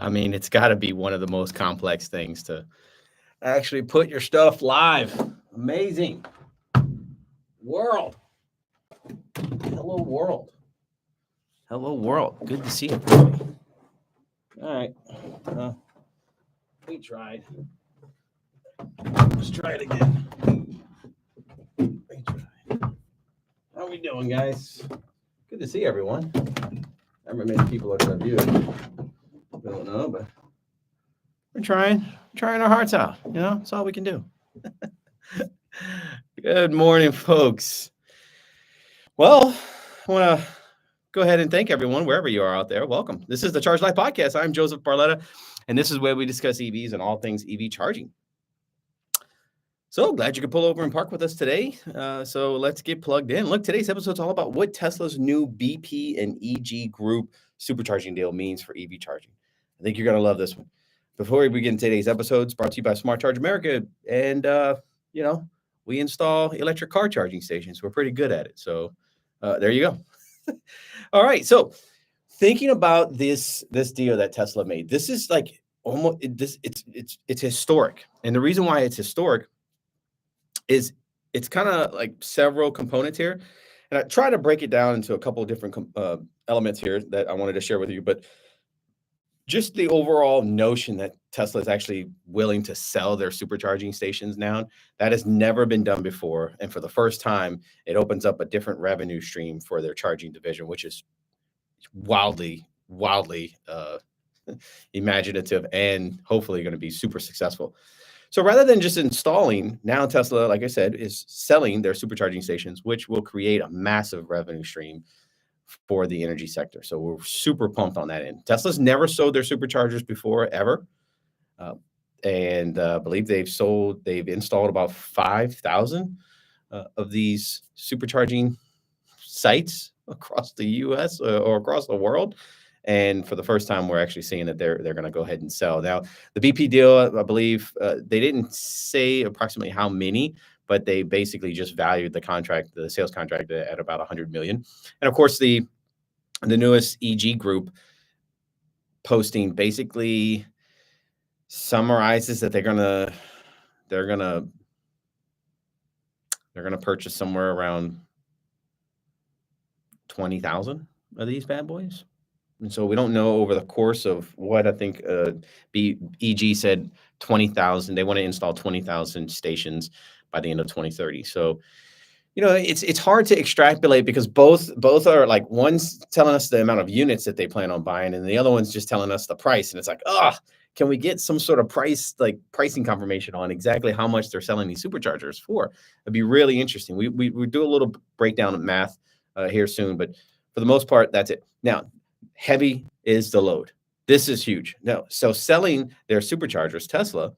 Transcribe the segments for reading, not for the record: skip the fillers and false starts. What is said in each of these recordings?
I mean, it's got to be one of the most complex things to actually put your stuff live. Amazing. World. Hello, world. Hello, world. Good to see everybody. All right. We tried. Let's try it again. We tried. How we doing, guys? Good to see everyone. I remember many people are trying to view it. I don't know, but we're trying our hearts out. You know, that's all we can do. Good morning, folks. Well, I want to go ahead and thank everyone wherever you are out there. Welcome. This is the Charge Life Podcast. I'm Joseph Barletta, and this is where we discuss EVs and all things EV charging. So glad you could pull over and park with us today. So let's get plugged in. Look, today's episode is all about what Tesla's new BP and EG Group Supercharging deal means for EV charging. I think you're going to love this one. Before we begin today's episode, it's brought to you by Smart Charge America. And, we install electric car charging stations. We're pretty good at it. So there you go. All right. So thinking about this deal that Tesla made, this is like almost it's historic. And the reason why it's historic is it's kind of like several components here. And I try to break it down into a couple of different elements here that I wanted to share with you. But just the overall notion that Tesla is actually willing to sell their supercharging stations now, that has never been done before. And for the first time, it opens up a different revenue stream for their charging division, which is wildly imaginative and hopefully going to be super successful. So rather than just installing, now Tesla, like I said, is selling their supercharging stations, which will create a massive revenue stream for the energy sector. So we're super pumped on that end. Tesla's never sold their superchargers before, ever. And I believe they've installed about 5,000 of these supercharging sites across the U.S. Or across the world. And for the first time, we're actually seeing that they're going to go ahead and sell. Now, the BP deal, I believe, they didn't say approximately how many, but they basically just valued the sales contract at about $100 million. And of course, the newest EG Group posting basically summarizes that they're gonna purchase somewhere around 20,000 of these bad boys. And so we don't know over the course of what I think EG said 20,000. They want to install 20,000 stations by the end of 2030. So, it's hard to extrapolate because both are like, one's telling us the amount of units that they plan on buying, and the other one's just telling us the price. And it's like, can we get some sort of pricing confirmation on exactly how much they're selling these superchargers for? It'd be really interesting. We do a little breakdown of math here soon, but for the most part, that's it. Now, heavy is the load. This is huge. No, so selling their superchargers, Tesla,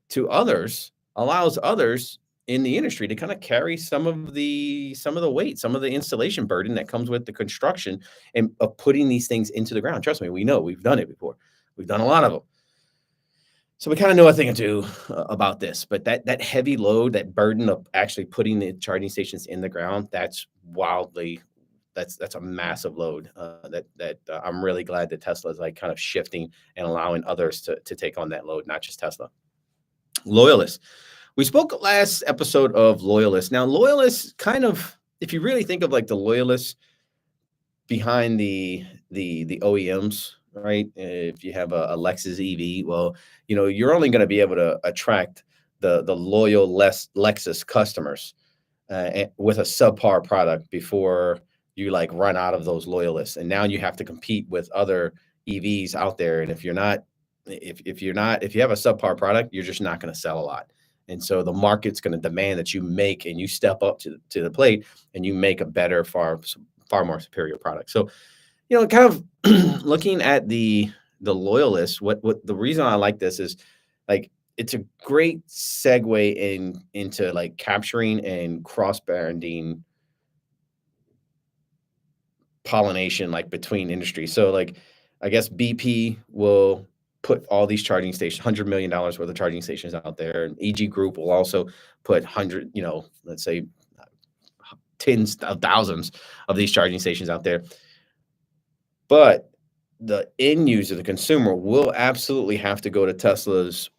to others allows others in the industry to kind of carry some of the weight, some of the installation burden that comes with the construction and of putting these things into the ground. Trust me, we know, we've done it before. We've done a lot of them. So we kind of know a thing or two about this, but that heavy load, that burden of actually putting the charging stations in the ground, that's a massive load that I'm really glad that Tesla is like kind of shifting and allowing others to take on that load, not just Tesla. Loyalists. We spoke last episode of Loyalists. Now, Loyalists kind of, if you really think of like the Loyalists behind the OEMs, right? If you have a Lexus EV, well, you're only going to be able to attract the loyal Lexus customers with a subpar product before you like run out of those loyalists. And now you have to compete with other EVs out there. And if you have a subpar product, you're just not going to sell a lot. And so the market's going to demand that you make and you step up to the plate and you make a better, far more superior product. So, kind of looking at the loyalists, what the reason I like this is like, it's a great segue into like capturing and cross-branding pollination like between industries. So like, I guess BP will put all these charging stations, $100 million worth of charging stations out there. And EG Group will also put let's say tens of thousands of these charging stations out there. But the end user, the consumer, will absolutely have to go to Tesla's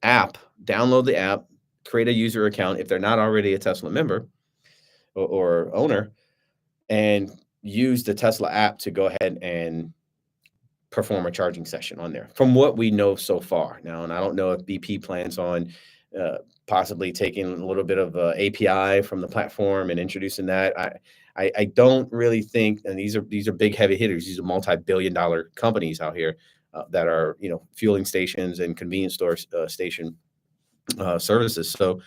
app, download the app, create a user account if they're not already a Tesla member or owner, and use the Tesla app to go ahead and perform a charging session on there from what we know so far now. And I don't know if BP plans on possibly taking a little bit of API from the platform and introducing that. I don't really think, and these are big heavy hitters. These are multi-billion-dollar companies out here that are, you know, fueling stations and convenience store station services. So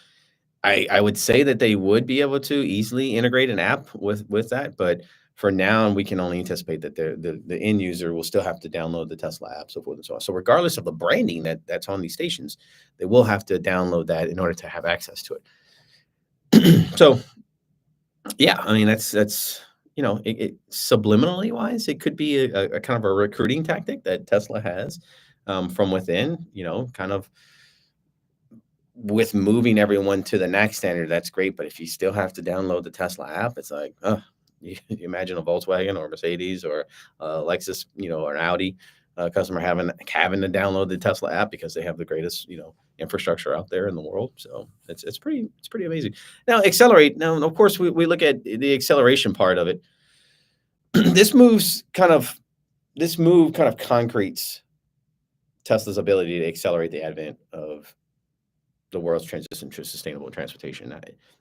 I would say that they would be able to easily integrate an app with that, but for now, we can only anticipate that the end user will still have to download the Tesla app, so forth and so on. So regardless of the branding that's on these stations, they will have to download that in order to have access to it. So yeah, I mean that's you know subliminally wise, it could be a kind of a recruiting tactic that Tesla has from within. You know, kind of with moving everyone to the NACS standard, that's great. But if you still have to download the Tesla app, it's like, you imagine a Volkswagen or Mercedes or Lexus, you know, or an Audi customer having to download the Tesla app because they have the greatest, you know, infrastructure out there in the world. So it's pretty amazing. Now accelerate. Now, of course, we look at the acceleration part of it. This move kind of concretes Tesla's ability to accelerate the advent of the world's transition to sustainable transportation.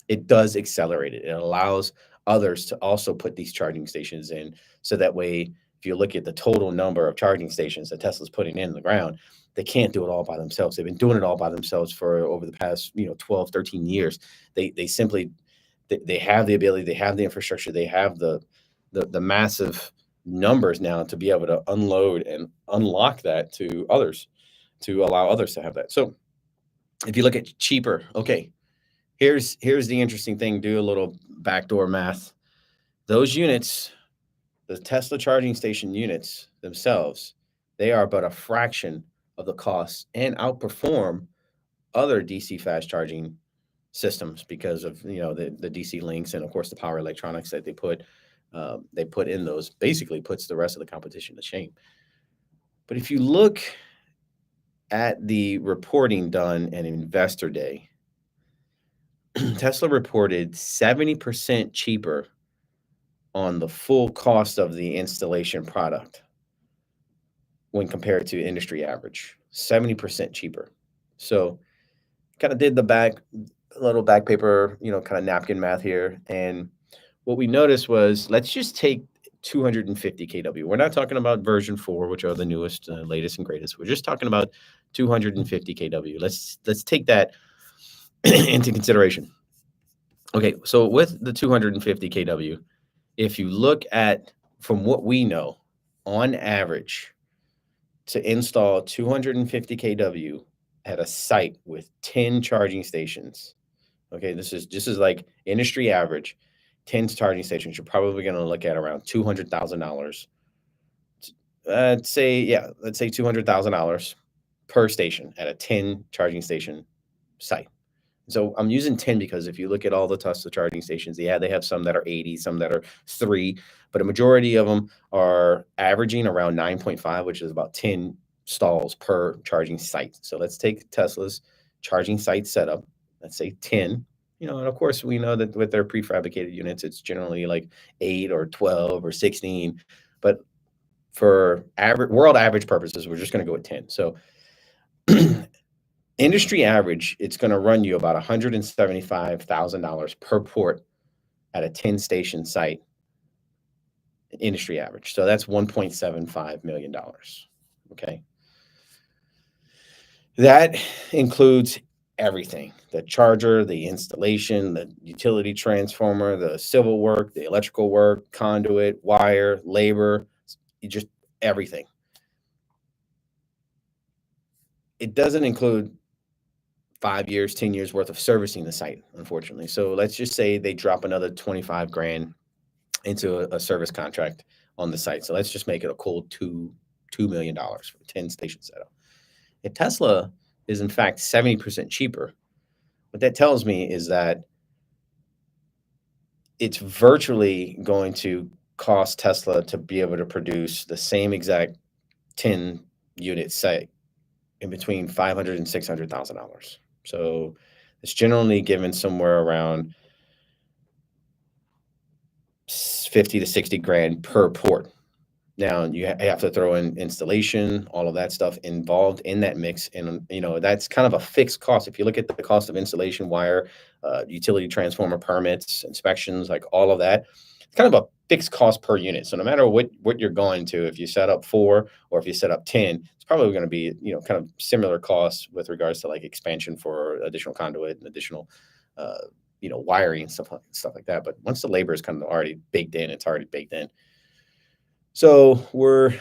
It does accelerate it. It allows others to also put these charging stations in. So that way, if you look at the total number of charging stations that Tesla's putting in the ground, they can't do it all by themselves. They've been doing it all by themselves for over the past, you know, 12, 13 years. They simply, they have the ability, they have the infrastructure, they have the massive numbers now to be able to unload and unlock that to others, to allow others to have that. So if you look at cheaper, okay, here's the interesting thing. Do a little backdoor math. Those units, the Tesla charging station units themselves, they are but a fraction of the cost and outperform other DC fast charging systems because of, you know, the DC links and of course the power electronics that they put in those, basically puts the rest of the competition to shame. But if you look at the reporting done at Investor Day, Tesla reported 70% cheaper on the full cost of the installation product when compared to industry average. 70% cheaper. So kind of did the little back paper, you know, kind of napkin math here. And what we noticed was, let's just take 250 kW. We're not talking about version 4, which are the newest, latest and greatest. We're just talking about 250 kW. Let's take that into consideration. Okay, so with the 250 kW, if you look at, from what we know, on average, to install 250 kW at a site with 10 charging stations, okay, this is like industry average, 10 charging stations, you're probably going to look at around $200,000. Let's say $200,000 per station at a 10 charging station site. So I'm using 10 because if you look at all the Tesla charging stations, yeah, they have some that are 80, some that are 3, but a majority of them are averaging around 9.5, which is about 10 stalls per charging site. So let's take Tesla's charging site setup. Let's say 10. You know, and of course, we know that with their prefabricated units, it's generally like 8 or 12 or 16. But for world average purposes, we're just going to go with 10. So industry average, it's going to run you about $175,000 per port at a 10 station site, industry average. So that's $1.75 million. Okay. That includes everything: the charger, the installation, the utility transformer, the civil work, the electrical work, conduit, wire, labor, just everything. It doesn't include 5 years, 10 years worth of servicing the site, unfortunately. So let's just say they drop another 25 grand into a service contract on the site. So let's just make it a cool $2 million for a 10 station setup. If Tesla is in fact 70% cheaper, what that tells me is that it's virtually going to cost Tesla to be able to produce the same exact 10 units, say, in between $500,000 and $600,000. So it's generally given somewhere around 50 to 60 grand per port. Now you have to throw in installation, all of that stuff involved in that mix, and that's kind of a fixed cost. If you look at the cost of installation, wire, utility transformer permits, inspections, like all of that, it's kind of a fixed cost per unit. So no matter what you're going to, if you set up 4 or if you set up 10, it's probably going to be kind of similar costs with regards to like expansion for additional conduit and additional wiring and stuff like that. But once the labor is kind of already baked in, it's already baked in. So we're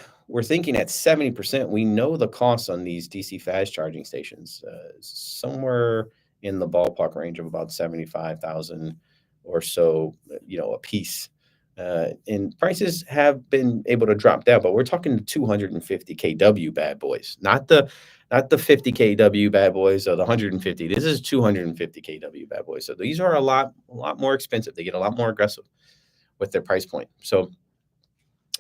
thinking at 70%, we know the costs on these DC fast charging stations, somewhere in the ballpark range of about 75,000 or so, a piece. And prices have been able to drop down, but we're talking 250 kW bad boys, not the 50 kW bad boys or the 150. This is 250 kW bad boys. So these are a lot more expensive. They get a lot more aggressive with their price point. So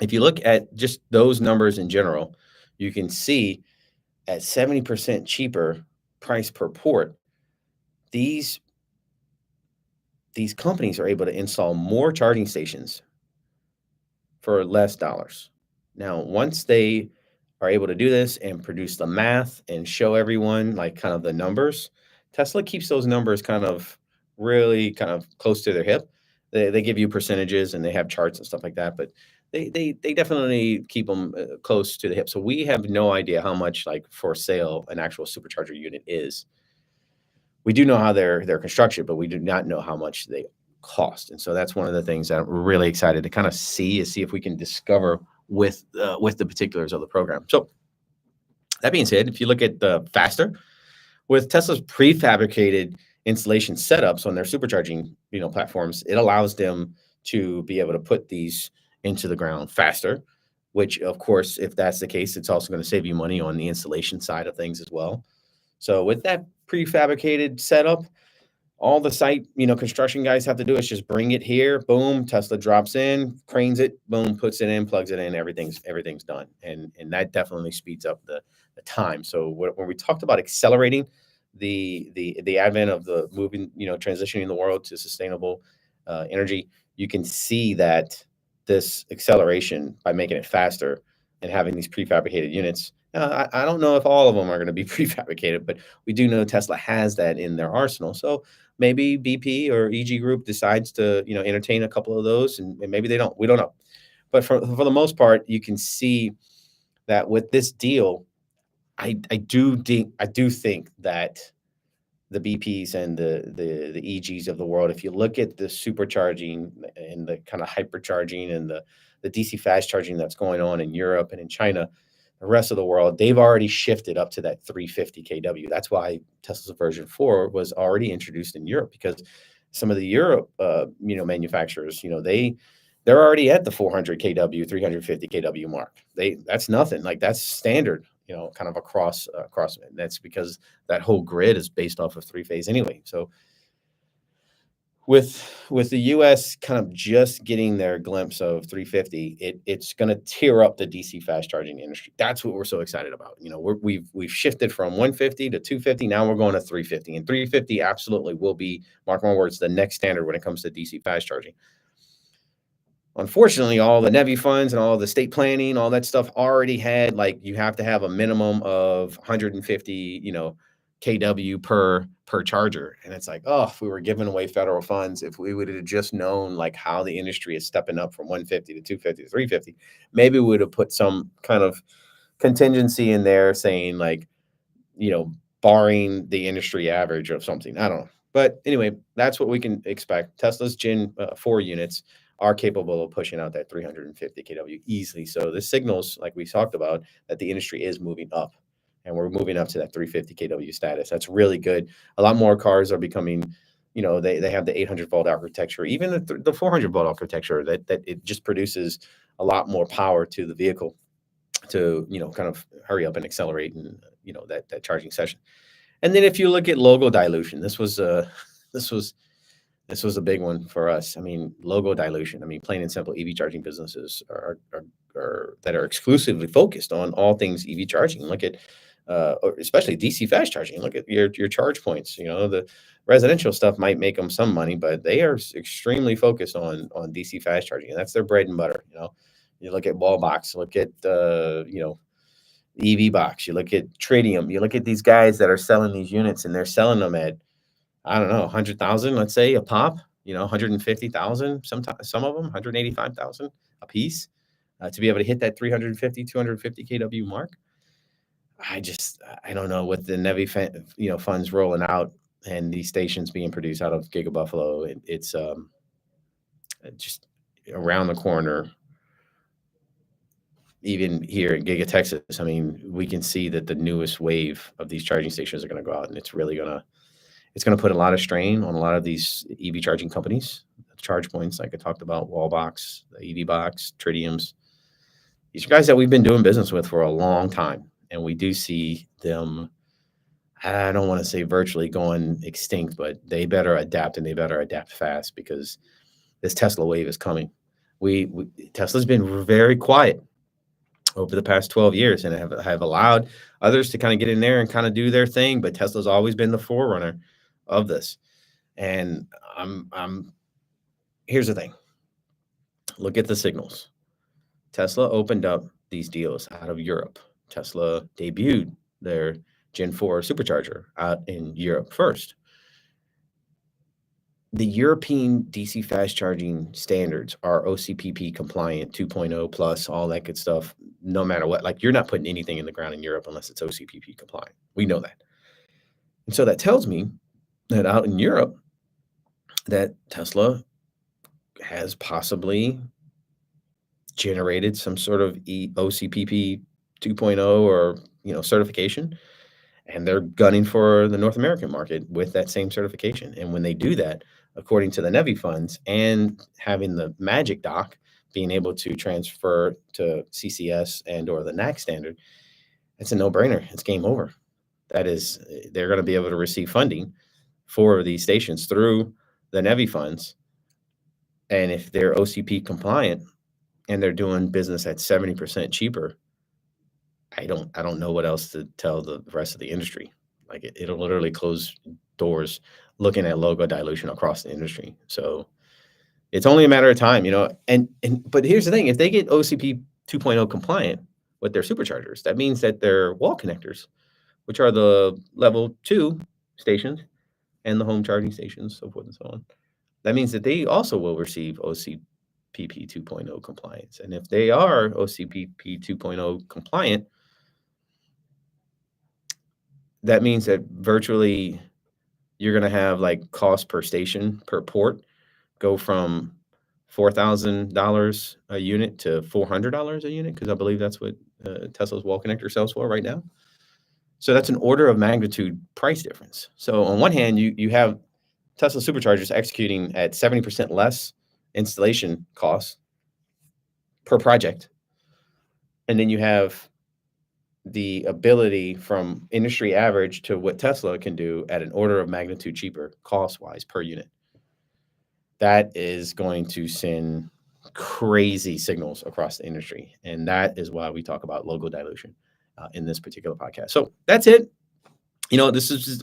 if you look at just those numbers in general, you can see at 70% cheaper price per port, these companies are able to install more charging stations for less dollars. Now, once they are able to do this and produce the math and show everyone like kind of the numbers, Tesla keeps those numbers kind of really kind of close to their hip. They give you percentages and they have charts and stuff like that, but they definitely keep them close to the hip. So we have no idea how much, like, for sale an actual supercharger unit is. We do know how they're constructed, but we do not know how much they cost. And so that's one of the things that we're really excited to kind of see if we can discover with the particulars of the program. So that being said, if you look at the faster, with Tesla's prefabricated installation setups on their supercharging platforms, it allows them to be able to put these into the ground faster, which, of course, if that's the case, it's also going to save you money on the installation side of things as well. So with that prefabricated setup, all the site construction guys have to do is just bring it here, boom, Tesla drops in, cranes it, boom, puts it in, plugs it in, everything's done. And that definitely speeds up the time. So when we talked about accelerating the advent of the moving, transitioning the world to sustainable energy, you can see that this acceleration by making it faster and having these prefabricated units. I don't know if all of them are going to be prefabricated, but we do know Tesla has that in their arsenal. So maybe BP or EG Group decides to, entertain a couple of those, and maybe they don't. We don't know. But for the most part, you can see that with this deal, I do think that the BPs and the EGs of the world, if you look at the supercharging and the kind of hypercharging and the DC fast charging that's going on in Europe and in China, the rest of the world, they've already shifted up to that 350 kW. That's why Tesla's version 4 was already introduced in Europe, because some of the Europe, manufacturers, they're already at the 400 kW, 350 kW mark. That's nothing. Like, that's standard, kind of across. And that's because that whole grid is based off of 3-phase anyway. So with the US kind of just getting their glimpse of 350, it's going to tear up the DC fast charging industry. That's what we're so excited about. We've shifted from 150 to 250. Now we're going to 350, and 350 absolutely will be, mark my words, the next standard when it comes to DC fast charging. Unfortunately, all the NEVI funds and all the state planning, all that stuff already had, like, you have to have a minimum of 150, kW per charger. And it's like, oh, if we were giving away federal funds, if we would have just known like how the industry is stepping up from 150 to 250 to 350, maybe we would have put some kind of contingency in there saying, like, barring the industry average of something. I don't know. But anyway, that's what we can expect. Tesla's Gen 4 units are capable of pushing out that 350 kW easily. So this signals, like we talked about, that the industry is moving up, and we're moving up to that 350 kW status. That's really good. A lot more cars are becoming, they have the 800 volt architecture, even the 400 volt architecture, that it just produces a lot more power to the vehicle to, kind of hurry up and accelerate and, that charging session. And then if you look at logo dilution, this was this was a big one for us. I mean, logo dilution. I mean, plain and simple, EV charging businesses are that are exclusively focused on all things EV charging. Look at, or especially DC fast charging. Look at your charge points. You know, the residential stuff might make them some money, but they are extremely focused on DC fast charging, and that's their bread and butter. You know, you look at Wallbox, look at EV Box, you look at Tritium, you look at these guys that are selling these units, and they're selling them at, I don't know, 100,000, let's say, a pop, 150,000, sometimes some of them 185,000 a piece, to be able to hit that 350, 250 kW mark. I don't know, with the NEVI funds rolling out and these stations being produced out of Giga Buffalo, it's just around the corner. Even here in Giga Texas, I mean, we can see that the newest wave of these charging stations are going to go out, and it's really it's going to put a lot of strain on a lot of these EV charging companies. Charge points, like I talked about, Wallbox, the EV Box, Tritiums. These are guys that we've been doing business with for a long time, and we do see them, I don't want to say virtually going extinct, but they better adapt, and they better adapt fast, because this Tesla wave is coming. Tesla's been very quiet over the past 12 years and have allowed others to kind of get in there and kind of do their thing, but Tesla's always been the forerunner of this. And here's the thing. Look at the signals. Tesla opened up these deals out of Europe. Tesla debuted their Gen 4 supercharger out in Europe first. The European DC fast charging standards are OCPP compliant, 2.0 plus, all that good stuff, no matter what. Like, you're not putting anything in the ground in Europe unless it's OCPP compliant. We know that. And so that tells me that out in Europe, that Tesla has possibly generated some sort of OCPP 2.0 or certification, and they're gunning for the North American market with that same certification. And when they do that, according to the NEVI funds and having the Magic Dock being able to transfer to CCS and or the NACS standard, it's a no-brainer. It's game over. That is, they're going to be able to receive funding for these stations through the NEVI funds. And if they're OCP compliant and they're doing business at 70% cheaper, I don't know what else to tell the rest of the industry. Like, it'll literally close doors looking at logo dilution across the industry. So it's only a matter of time, but here's the thing. If they get OCP 2.0 compliant with their superchargers, that means that their wall connectors, which are the level 2 stations and the home charging stations, so forth and so on, that means that they also will receive OCPP 2.0 compliance. And if they are OCPP 2.0 compliant, that means that virtually you're going to have, like, cost per station per port go from $4,000 a unit to $400 a unit, because I believe that's what Tesla's wall connector sells for right now. So that's an order of magnitude price difference. So on one hand, you have Tesla superchargers executing at 70% less installation costs per project, and then you have the ability from industry average to what Tesla can do at an order of magnitude cheaper cost-wise per unit. That is going to send crazy signals across the industry. And that is why we talk about logo dilution in this particular podcast. So that's it.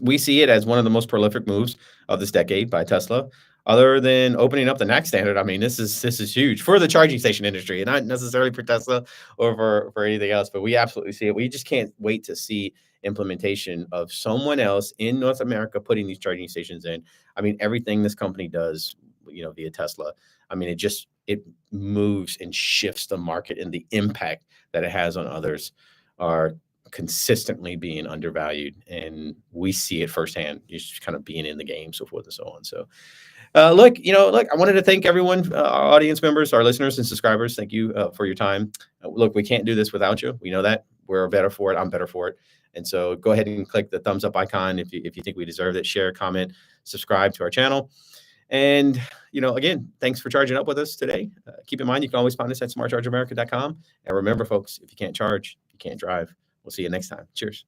We see it as one of the most prolific moves of this decade by Tesla. Other than opening up the NACS standard, I mean, this is huge for the charging station industry, and not necessarily for Tesla or for anything else, but we absolutely see it. We just can't wait to see implementation of someone else in North America putting these charging stations in. I mean, everything this company does, via Tesla, I mean, it moves and shifts the market, and the impact that it has on others are consistently being undervalued, and we see it firsthand, just kind of being in the game, so forth and so on. So look, I wanted to thank everyone, our audience members, our listeners and subscribers. Thank you for your time. Look, we can't do this without you. We know that. We're better for it. I'm better for it. And so go ahead and click the thumbs up icon if you think we deserve it. Share, comment, subscribe to our channel. And, again, thanks for charging up with us today. Keep in mind, you can always find us at smartchargeamerica.com. And remember, folks, if you can't charge, you can't drive. We'll see you next time. Cheers.